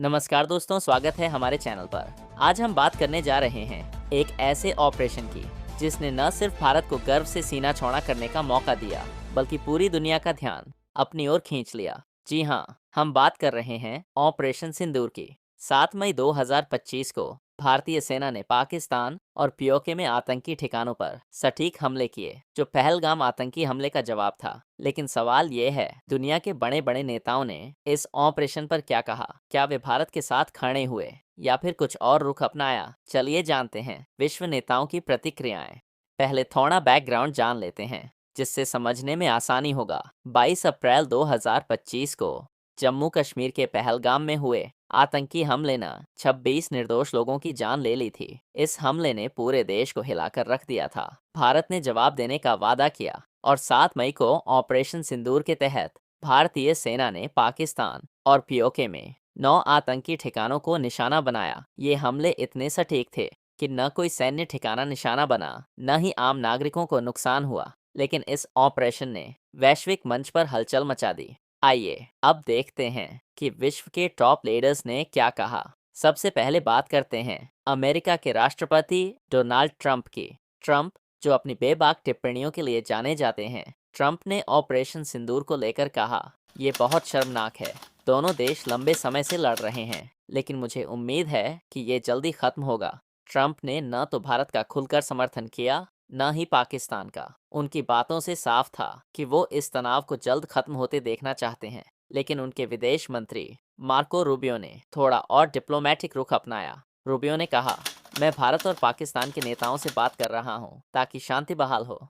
नमस्कार दोस्तों, स्वागत है हमारे चैनल पर। आज हम बात करने जा रहे हैं एक ऐसे ऑपरेशन की जिसने न सिर्फ भारत को गर्व से सीना चौड़ा करने का मौका दिया, बल्कि पूरी दुनिया का ध्यान अपनी ओर खींच लिया। जी हाँ, हम बात कर रहे हैं ऑपरेशन सिंदूर की। 7 मई 2025 को भारतीय सेना ने पाकिस्तान और पीओके में आतंकी ठिकानों पर सटीक हमले किए, जो पहलगाम आतंकी हमले का जवाब था। लेकिन सवाल ये है, दुनिया के बड़े बड़े नेताओं ने इस ऑपरेशन पर क्या कहा? क्या वे भारत के साथ खड़े हुए या फिर कुछ और रुख अपनाया? चलिए जानते हैं विश्व नेताओं की प्रतिक्रियाएं। पहले थोड़ा बैकग्राउंड जान लेते हैं, जिससे समझने में आसानी होगा। 22 अप्रैल 2025 को जम्मू कश्मीर के पहलगाम में हुए आतंकी हमले ने 26 निर्दोष लोगों की जान ले ली थी। इस हमले ने पूरे देश को हिलाकर रख दिया था। भारत ने जवाब देने का वादा किया और 7 मई को ऑपरेशन सिंदूर के तहत भारतीय सेना ने पाकिस्तान और पीओके में 9 आतंकी ठिकानों को निशाना बनाया। ये हमले इतने सटीक थे कि न कोई सैन्य ठिकाना निशाना बना, न ही आम नागरिकों को नुकसान हुआ। लेकिन इस ऑपरेशन ने वैश्विक मंच पर हलचल मचा दी। आइए अब देखते हैं कि विश्व के टॉप लीडर्स ने क्या कहा। सबसे पहले बात करते हैं अमेरिका के राष्ट्रपति डोनाल्ड ट्रंप की। ट्रंप, जो अपनी बेबाक टिप्पणियों के लिए जाने जाते हैं, ट्रंप ने ऑपरेशन सिंदूर को लेकर कहा, ये बहुत शर्मनाक है। दोनों देश लंबे समय से लड़ रहे हैं, लेकिन मुझे उम्मीद है कि ये जल्दी खत्म होगा। ट्रंप ने न तो भारत का खुलकर समर्थन किया, न ही पाकिस्तान का। उनकी बातों से साफ था कि वो इस तनाव को जल्द खत्म होते देखना चाहते हैं। लेकिन उनके विदेश मंत्री मार्को रूबियो ने थोड़ा और डिप्लोमेटिक रुख अपनाया। रूबियो ने कहा, मैं भारत और पाकिस्तान के नेताओं से बात कर रहा हूं ताकि शांति बहाल हो।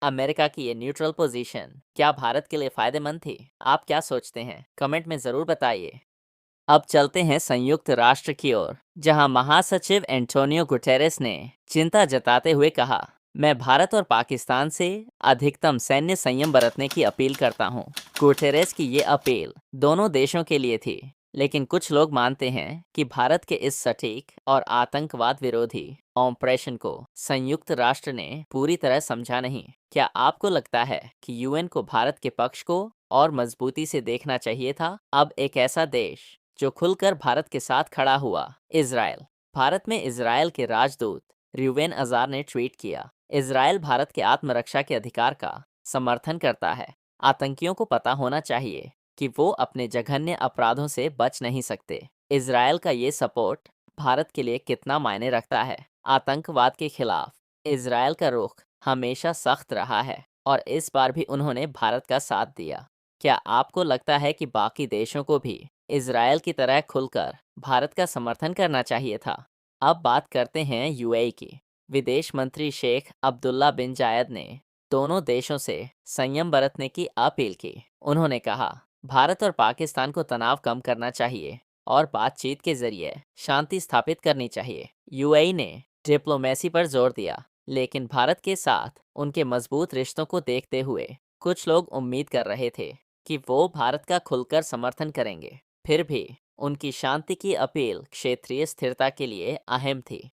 अमेरिका की ये न्यूट्रल पोजीशन क्या भारत के लिए फायदेमंद थी? आप क्या सोचते हैं? कमेंट में ज़रूर बताइए। अब चलते हैं संयुक्त राष्ट्र की ओर, जहां महासचिव एंटोनियो गुटेरेस ने चिंता जताते हुए कहा, मैं भारत और पाकिस्तान से अधिकतम सैन्य संयम बरतने की अपील करता हूं। गुटेरेस की ये अपील दोनों देशों के लिए थी, लेकिन कुछ लोग मानते हैं कि भारत के इस सटीक और आतंकवाद विरोधी ऑपरेशन को संयुक्त राष्ट्र ने पूरी तरह समझा नहीं। क्या आपको लगता है कि यूएन को भारत के पक्ष को और मजबूती से देखना चाहिए था? अब एक ऐसा देश जो खुलकर भारत के साथ खड़ा हुआ, इजराइल। भारत में इजराइल के राजदूत रूवेन अजार ने ट्वीट किया, इजराइल भारत के आत्मरक्षा के अधिकार का समर्थन करता है। आतंकियों को पता होना चाहिए कि वो अपने जघन्य अपराधों से बच नहीं सकते। इजराइल का ये सपोर्ट भारत के लिए कितना मायने रखता है? आतंकवाद के खिलाफ इजराइल का रुख हमेशा सख्त रहा है और इस बार भी उन्होंने भारत का साथ दिया। क्या आपको लगता है कि बाकी देशों को भी इजराइल की तरह खुलकर भारत का समर्थन करना चाहिए था? अब बात करते हैं यूएई की। विदेश मंत्री शेख अब्दुल्ला बिन जायद ने दोनों देशों से संयम बरतने की अपील की। उन्होंने कहा, भारत और पाकिस्तान को तनाव कम करना चाहिए और बातचीत के जरिए शांति स्थापित करनी चाहिए। यूएई ने डिप्लोमेसी पर जोर दिया, लेकिन भारत के साथ उनके मजबूत रिश्तों को देखते हुए कुछ लोग उम्मीद कर रहे थे कि वो भारत का खुलकर समर्थन करेंगे। फिर भी उनकी शांति की अपील क्षेत्रीय स्थिरता के लिए अहम थी।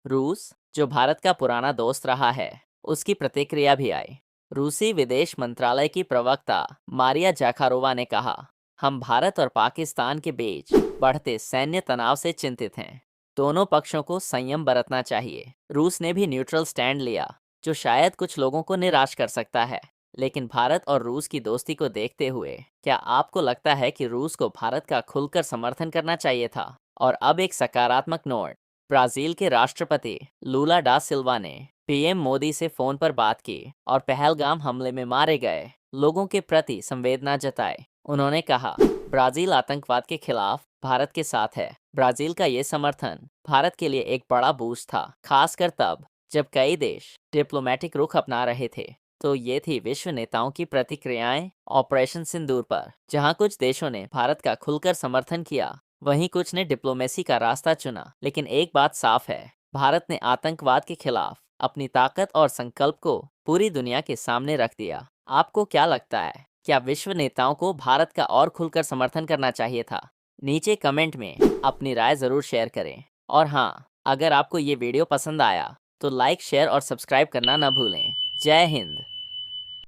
रूस, जो भारत का पुराना दोस्त रहा है, उसकी प्रतिक्रिया भी आई। रूसी विदेश मंत्रालय की प्रवक्ता मारिया जाखारोवा ने कहा, हम भारत और पाकिस्तान के बीच बढ़ते सैन्य तनाव से चिंतित हैं। दोनों पक्षों को संयम बरतना चाहिए। रूस ने भी न्यूट्रल स्टैंड लिया, जो शायद कुछ लोगों को निराश कर सकता है। लेकिन भारत और रूस की दोस्ती को देखते हुए क्या आपको लगता है कि रूस को भारत का खुलकर समर्थन करना चाहिए था? और अब एक सकारात्मक नोट, ब्राजील के राष्ट्रपति लूला डा सिल्वा ने पीएम मोदी से फोन पर बात की और पहलगाम हमले में मारे गए लोगों के प्रति संवेदना जताई। उन्होंने कहा, ब्राजील आतंकवाद के खिलाफ भारत के साथ है। ब्राजील का ये समर्थन भारत के लिए एक बड़ा बूस्ट था, खासकर तब जब कई देश डिप्लोमेटिक रुख अपना रहे थे। तो ये थी विश्व नेताओं की प्रतिक्रियाएं ऑपरेशन सिंदूर पर, जहां कुछ देशों ने भारत का खुलकर समर्थन किया, वहीं कुछ ने डिप्लोमेसी का रास्ता चुना। लेकिन एक बात साफ है, भारत ने आतंकवाद के खिलाफ अपनी ताकत और संकल्प को पूरी दुनिया के सामने रख दिया। आपको क्या लगता है, क्या विश्व नेताओं को भारत का और खुलकर समर्थन करना चाहिए था? नीचे कमेंट में अपनी राय जरूर शेयर करें। और हाँ, अगर आपको ये वीडियो पसंद आया तो लाइक, शेयर और सब्सक्राइब करना न भूलें। जय हिंद।